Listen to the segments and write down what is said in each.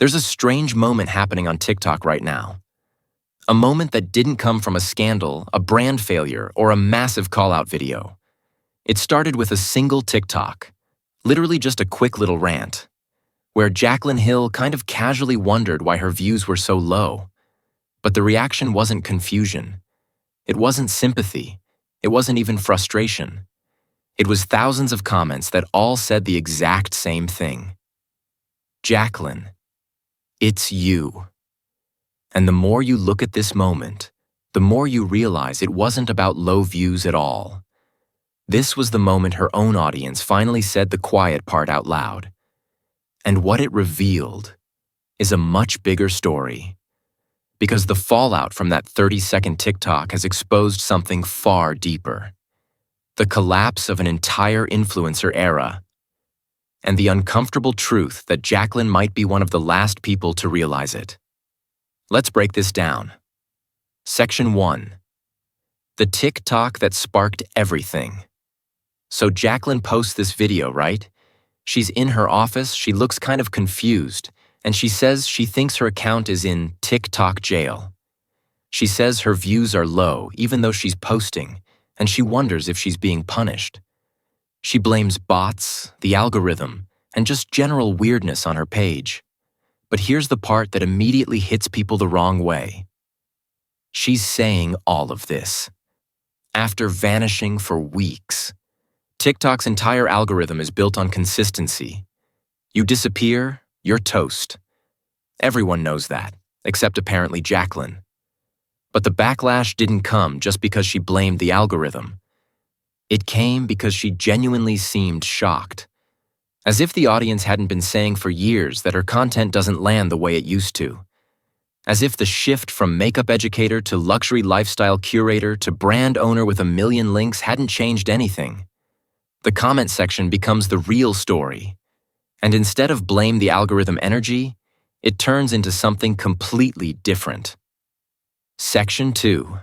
There's a strange moment happening on TikTok right now. A moment that didn't come from a scandal, a brand failure, or a massive call-out video. It started with a single TikTok, literally just a quick little rant, where Jaclyn Hill kind of casually wondered why her views were so low. But the reaction wasn't confusion. It wasn't sympathy. It wasn't even frustration. It was thousands of comments that all said the exact same thing. Jaclyn, it's you. And the more you look at this moment, the more you realize it wasn't about low views at all. This was the moment her own audience finally said the quiet part out loud. And what it revealed is a much bigger story. Because the fallout from that 30-second TikTok has exposed something far deeper. The collapse of an entire influencer era. And the uncomfortable truth that Jaclyn might be one of the last people to realize it. Let's break this down. Section 1. The TikTok that sparked everything. So Jaclyn posts this video, right? She's in her office, she looks kind of confused, and she says she thinks her account is in TikTok jail. She says her views are low, even though she's posting, and she wonders if she's being punished. She blames bots, the algorithm, and just general weirdness on her page. But here's the part that immediately hits people the wrong way. She's saying all of this after vanishing for weeks. TikTok's entire algorithm is built on consistency. You disappear, you're toast. Everyone knows that, except apparently Jaclyn. But the backlash didn't come just because she blamed the algorithm. It came because she genuinely seemed shocked. As if the audience hadn't been saying for years that her content doesn't land the way it used to. As if the shift from makeup educator to luxury lifestyle curator to brand owner with 1 million links hadn't changed anything. The comment section becomes the real story. And instead of blame the algorithm energy, it turns into something completely different. Section 2.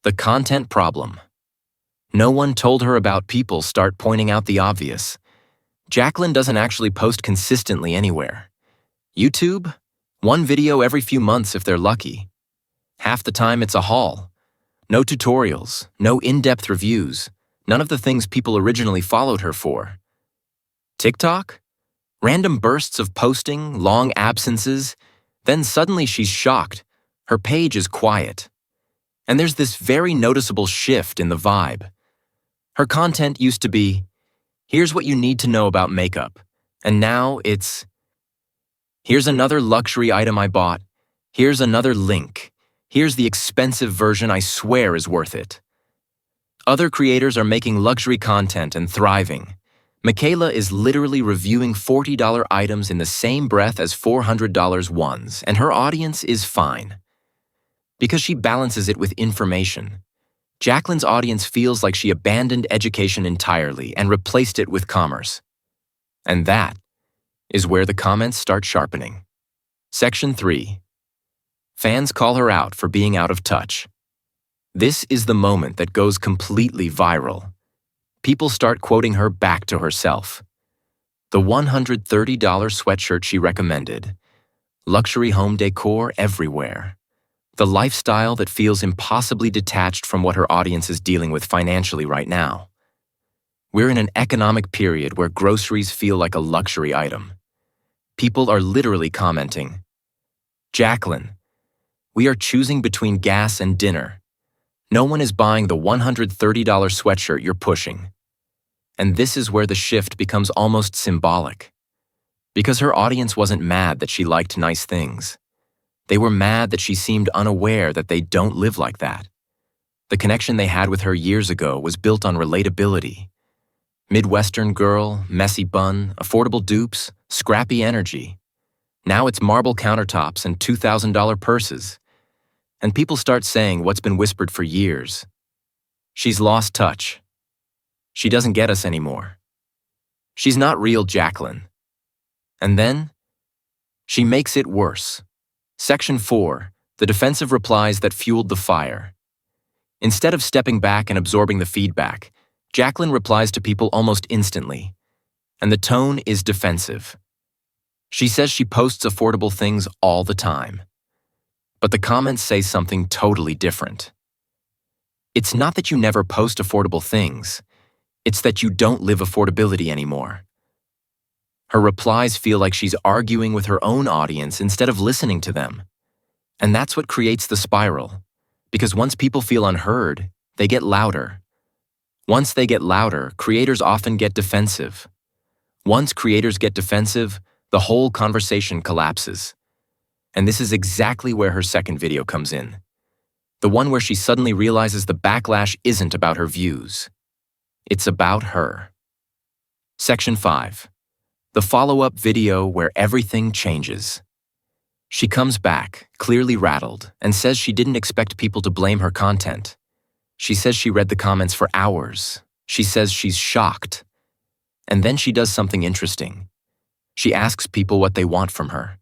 The content problem. No one told her about people start pointing out the obvious. Jaclyn doesn't actually post consistently anywhere. YouTube? 1 video every few months if they're lucky. Half the time it's a haul. No tutorials, no in-depth reviews, none of the things people originally followed her for. TikTok? Random bursts of posting, long absences, then suddenly she's shocked. Her page is quiet. And there's this very noticeable shift in the vibe. Her content used to be, here's what you need to know about makeup. And now it's, here's another luxury item I bought. Here's another link. Here's the expensive version I swear is worth it. Other creators are making luxury content and thriving. Michaela is literally reviewing $40 items in the same breath as $400 ones, and her audience is fine. Because she balances it with information. Jaclyn's audience feels like she abandoned education entirely and replaced it with commerce. And that is where the comments start sharpening. Section 3. Fans call her out for being out of touch. This is the moment that goes completely viral. People start quoting her back to herself. The $130 sweatshirt she recommended. Luxury home decor everywhere. The lifestyle that feels impossibly detached from what her audience is dealing with financially right now. We're in an economic period where groceries feel like a luxury item. People are literally commenting, Jaclyn, we are choosing between gas and dinner. No one is buying the $130 sweatshirt you're pushing. And this is where the shift becomes almost symbolic. Because her audience wasn't mad that she liked nice things. They were mad that she seemed unaware that they don't live like that. The connection they had with her years ago was built on relatability. Midwestern girl, messy bun, affordable dupes, scrappy energy. Now it's marble countertops and $2,000 purses. And people start saying what's been whispered for years. She's lost touch. She doesn't get us anymore. She's not real Jaclyn. And then, she makes it worse. Section 4. The defensive replies that fueled the fire. Instead of stepping back and absorbing the feedback, Jaclyn replies to people almost instantly. And the tone is defensive. She says she posts affordable things all the time. But the comments say something totally different. It's not that you never post affordable things, it's that you don't live affordability anymore. Her replies feel like she's arguing with her own audience instead of listening to them. And that's what creates the spiral. Because once people feel unheard, they get louder. Once they get louder, creators often get defensive. Once creators get defensive, the whole conversation collapses. And this is exactly where her second video comes in. The one where she suddenly realizes the backlash isn't about her views. It's about her. Section 5. The follow-up video where everything changes. She comes back, clearly rattled, and says she didn't expect people to blame her content. She says she read the comments for hours. She says she's shocked. And then she does something interesting. She asks people what they want from her.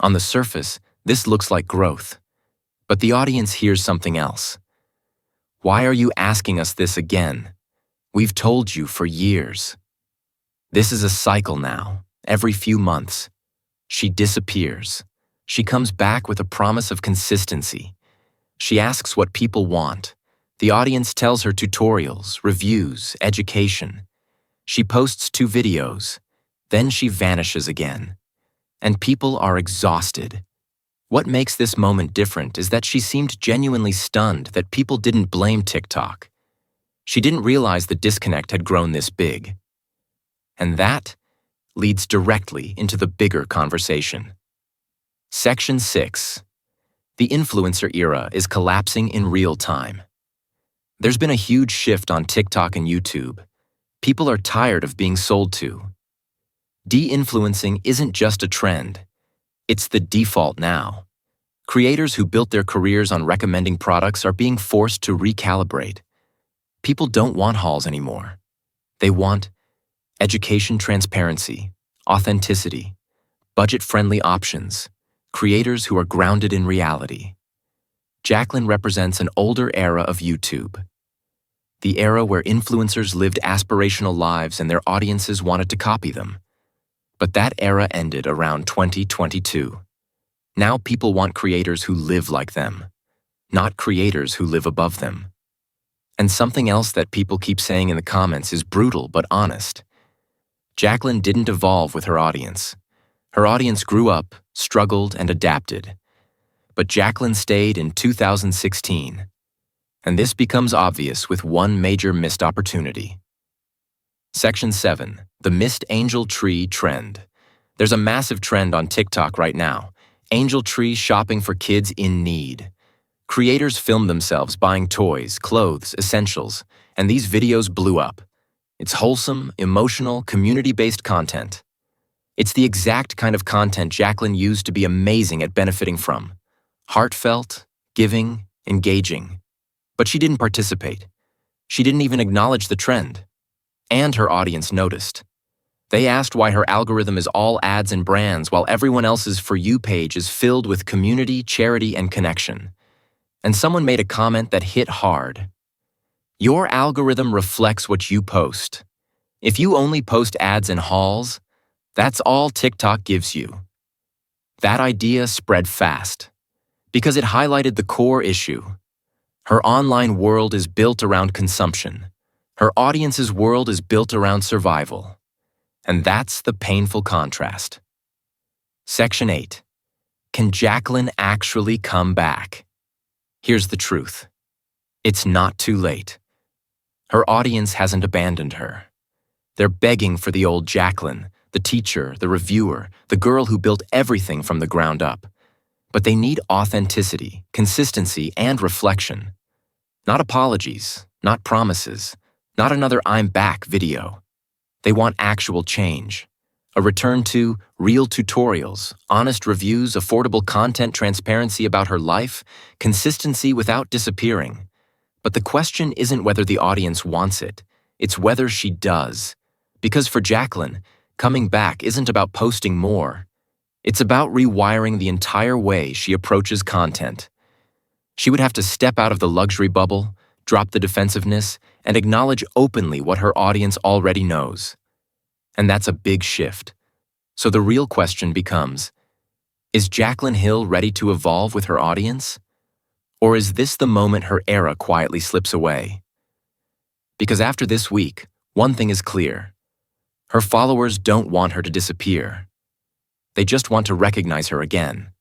On the surface, this looks like growth. But the audience hears something else. Why are you asking us this again? We've told you for years. This is a cycle now. Every few months, she disappears. She comes back with a promise of consistency. She asks what people want. The audience tells her tutorials, reviews, education. She posts 2 videos. Then she vanishes again. And people are exhausted. What makes this moment different is that she seemed genuinely stunned that people didn't blame TikTok. She didn't realize the disconnect had grown this big. And that leads directly into the bigger conversation. Section 6. The influencer era is collapsing in real time. There's been a huge shift on TikTok and YouTube. People are tired of being sold to. De-influencing isn't just a trend. It's the default now. Creators who built their careers on recommending products are being forced to recalibrate. People don't want hauls anymore. They want education transparency, authenticity, budget-friendly options, creators who are grounded in reality. Jaclyn represents an older era of YouTube. The era where influencers lived aspirational lives and their audiences wanted to copy them. But that era ended around 2022. Now people want creators who live like them, not creators who live above them. And something else that people keep saying in the comments is brutal but honest. Jaclyn didn't evolve with her audience. Her audience grew up, struggled, and adapted. But Jaclyn stayed in 2016. And this becomes obvious with one major missed opportunity. Section 7. The Missed Angel Tree Trend. There's a massive trend on TikTok right now. Angel tree shopping for kids in need. Creators film themselves buying toys, clothes, essentials, and these videos blew up. It's wholesome, emotional, community-based content. It's the exact kind of content Jaclyn used to be amazing at benefiting from. Heartfelt, giving, engaging. But she didn't participate. She didn't even acknowledge the trend. And her audience noticed. They asked why her algorithm is all ads and brands while everyone else's For You page is filled with community, charity, and connection. And someone made a comment that hit hard. Your algorithm reflects what you post. If you only post ads and hauls, that's all TikTok gives you. That idea spread fast because it highlighted the core issue. Her online world is built around consumption. Her audience's world is built around survival. And that's the painful contrast. Section 8. Can Jaclyn actually come back? Here's the truth. It's not too late. Her audience hasn't abandoned her. They're begging for the old Jaclyn, the teacher, the reviewer, the girl who built everything from the ground up. But they need authenticity, consistency, and reflection. Not apologies, not promises, not another I'm back video. They want actual change. A return to real tutorials, honest reviews, affordable content, transparency about her life, consistency without disappearing. But the question isn't whether the audience wants it, it's whether she does. Because for Jaclyn, coming back isn't about posting more. It's about rewiring the entire way she approaches content. She would have to step out of the luxury bubble, drop the defensiveness, and acknowledge openly what her audience already knows. And that's a big shift. So the real question becomes, is Jaclyn Hill ready to evolve with her audience? Or is this the moment her era quietly slips away? Because after this week, one thing is clear. Her followers don't want her to disappear. They just want to recognize her again.